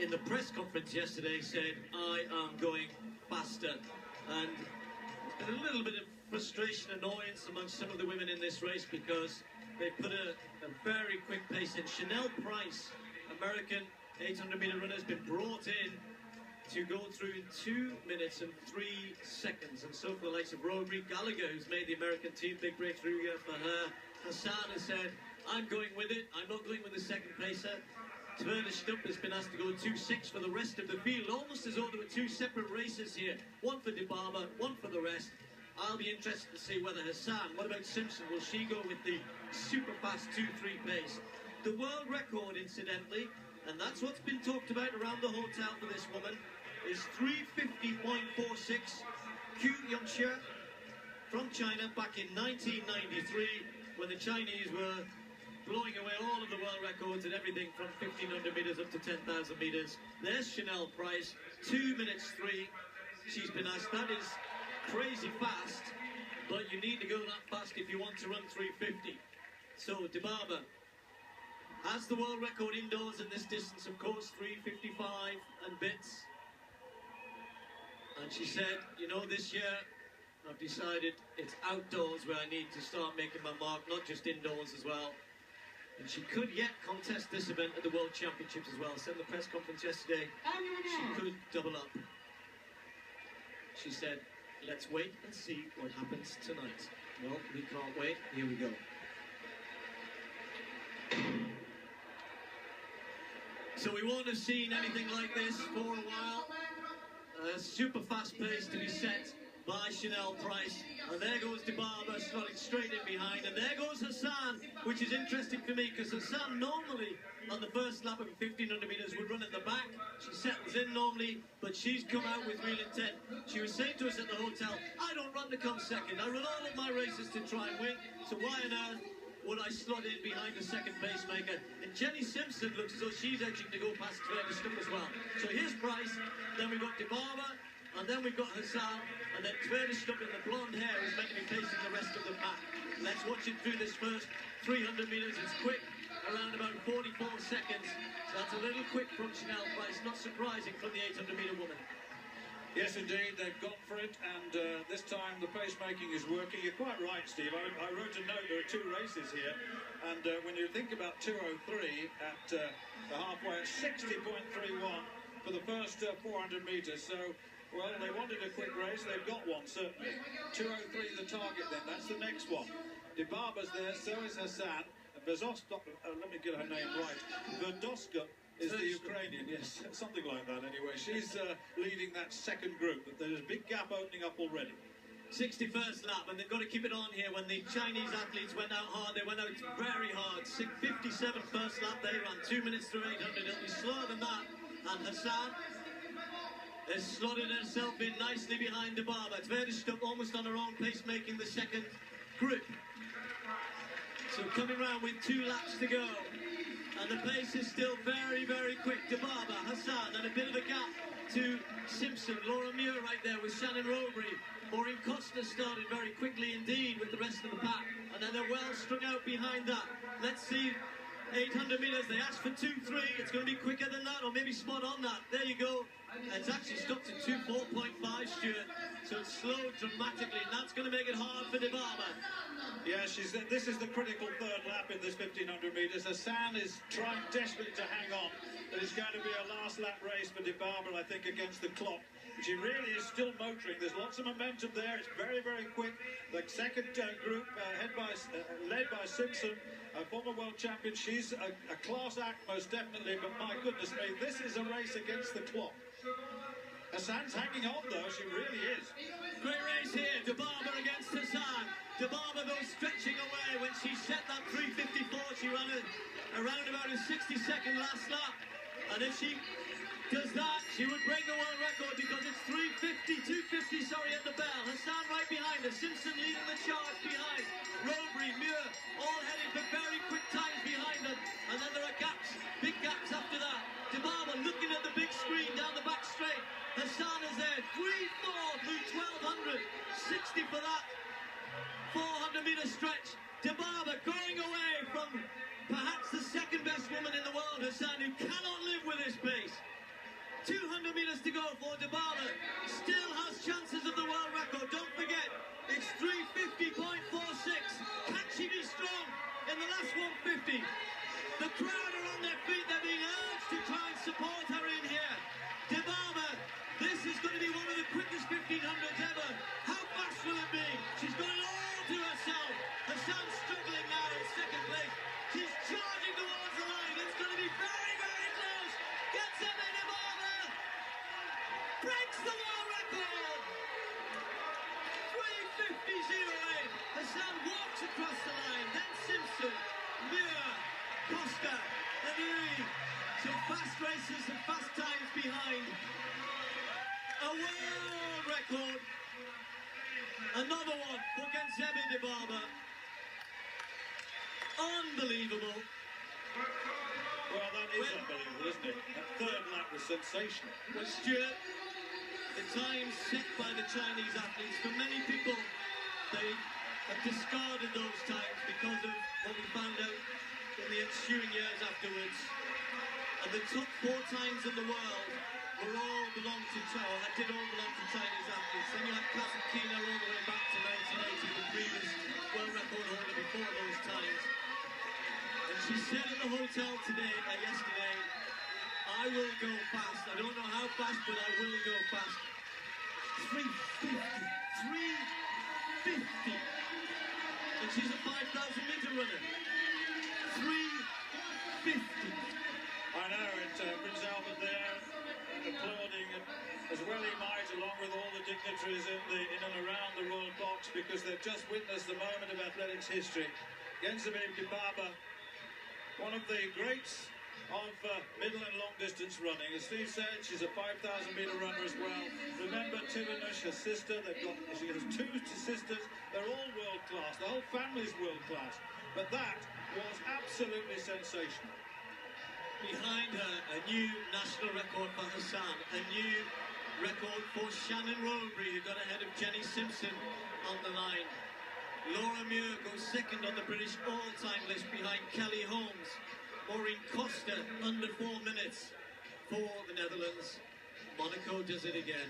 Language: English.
in the press conference yesterday said, I am going faster. And there's been a little bit of frustration, annoyance amongst some of the women in this race because they put a very quick pace in. Chanel Price, American 800-meter runner, has been brought in to go through in 2 minutes and 3 seconds. And so for the likes of Roby Gallagher, who's made the American team, big breakthrough year for her. Hassan has said, I'm going with it. I'm not going with the second pacer. Tverda Stump has been asked to go 2.6 for the rest of the field, almost as though there were two separate races here. One for Dibaba, one for the rest. I'll be interested to see whether Hassan, what about Simpson, will she go with the super fast 2.3 pace? The world record, incidentally, and that's what's been talked about around the hotel for this woman, is 350.46. Qu Yongxia from China back in 1993, when the Chinese were blowing away all of the world records at everything from 1,500 meters up to 10,000 meters. There's Chanel Price, 2 minutes 3. She's been asked, that is crazy fast, but you need to go that fast if you want to run 350. So Dibaba has the world record indoors in this distance, of course, 3:55 and bits. And she said, you know, this year I've decided it's outdoors where I need to start making my mark, not just indoors as well. And she could yet contest this event at the World Championships as well. Said in the press conference yesterday, she could double up. She said, let's wait and see what happens tonight. Well, we can't wait. Here we go. So we won't have seen anything like this for a while. A super fast pace to be set by Chanel Price. And there goes Dibaba slotting straight in behind. And there goes Hassan, which is interesting for me because Hassan normally on the first lap of 1,500 meters would run at the back. She settles in normally, but she's come out with real intent. She was saying to us at the hotel, I don't run to come second. I run all of my races to try and win. So why on earth would I slot in behind the second pacemaker? And Jenny Simpson looks as though she's edging to go past Tverda Stump as well. So here's Price, then we've got Dibaba, and then we've got Hassan, and then Tverda Stump in the blonde hair is meant to be pacing the rest of the pack. Let's watch it through this first 300 meters. It's quick, around about 44 seconds. So that's a little quick from Chanel Price, not surprising from the 800-meter woman. Yes, indeed, they've gone for it, and this time the pacemaking is working. You're quite right, Steve. I wrote a note, there are two races here, and when you think about 2:03 at the halfway at 60.31 for the first 400 metres, so, well, they wanted a quick race, they've got one, certainly. 2:03 the target then, that's the next one. Dibaba's there, so is Hassan. Vezosta, let me get her name right, Verdoska is the Ukrainian, yes, something like that anyway. She's leading that second group, but there's a big gap opening up already. 61st lap, and they've got to keep it on here. When the Chinese athletes went out hard, they went out very hard. 57 first lap, they ran 2 minutes through 800. It'll be slower than that. And Hassan has slotted herself in nicely behind Dibaba. Tverda Stump almost on her own pace, making the second group. So coming round with 2 laps to go. And the pace is still very, very quick. Dibaba, Hassan, and a bit of a gap to Simpson. Laura Muir right there with Shannon Robury. Maureen Costa started very quickly indeed with the rest of the pack. And then they're well strung out behind that. Let's see, 800 meters. They asked for 2.3. It's going to be quicker than that, or maybe spot on that. There you go. It's actually stopped at 2:4.5, Stuart. So it's slowed dramatically, and that's going to make it hard for Dibaba. Yeah, this is the critical third lap in this 1,500 metres. Hassan is trying desperately to hang on. It is going to be a last lap race for Dibaba, I think, against the clock. But she really is still motoring. There's lots of momentum there. It's very, very quick. The second group, led by Simpson, a former world champion. She's a class act, most definitely. But my goodness me, this is a race against the clock. Hassan's hanging on, though. She really is. Great race here. Dibaba against Hassan. Dibaba, though, stretching away. When she set that 3:54, she ran around about a 60-second last lap. And if she does that, she would break the world record because it's 2:50, at the bell. Hassan right behind her. Simpson leading the charge behind. Robury, Muir, all heading for very quick times behind them. And then there are gaps, big gaps after that. Dibaba looking at the big screen down the back straight. Hassan is there. 3:4 through 1,200. 60 for that 400-meter stretch. Dibaba going away from perhaps the second best woman in the world, Hassan, who cannot live with this pace. kilometres to go for Dibaba. Still has chances of the world record. Don't forget, it's 350.46. Can she be strong in the last 150? The crowd are on their feet. They're being urged to try and support her in here. Dibaba, this is going to be one of the quickest 1500s ever. How fast will it be? She's got it all to herself. Hassan's struggling now in second place. She's charging towards the line. It's going to be very, very close. Genzebe Dibaba breaks the world record. 3:50.08. Hassan walks across the line. Then Simpson, Muir, Costa, and Louis. So fast races and fast times behind. A world record. Another one for Genzebe Dibaba. Unbelievable. Well, that is unbelievable, isn't it? That third lap was sensational. Well, Stuart, the times set by the Chinese athletes, for many people, they have discarded those times because of what we found out in the ensuing years afterwards. And the top 4 times in the world did all belong to Chinese athletes. Then you had Kasatkina all the way back to 1980, the previous world record holder before those times. And she said at the hotel yesterday, I will go fast. I don't know how fast, but I will go fast. 350. 350. And she's a 5,000-meter runner. 350. I know, Prince Albert there applauding as well he might, along with all the dignitaries in and around the royal box, because they've just witnessed the moment of athletics history. Genzebe Dibaba, one of the greats of middle and long distance running. As Steve said, she's a 5,000-meter runner as well. Remember Tivanush, her sister. She has 2 sisters. They're all world class. The whole family's world class. But that was absolutely sensational. Behind her, a new national record for Hassan, a new record for Shannon Roseberry, who got ahead of Jenny Simpson on the line. Laura Muir goes second on the British all-time list behind Kelly Holmes. Maureen Costa under 4 minutes for the Netherlands. Monaco does it again.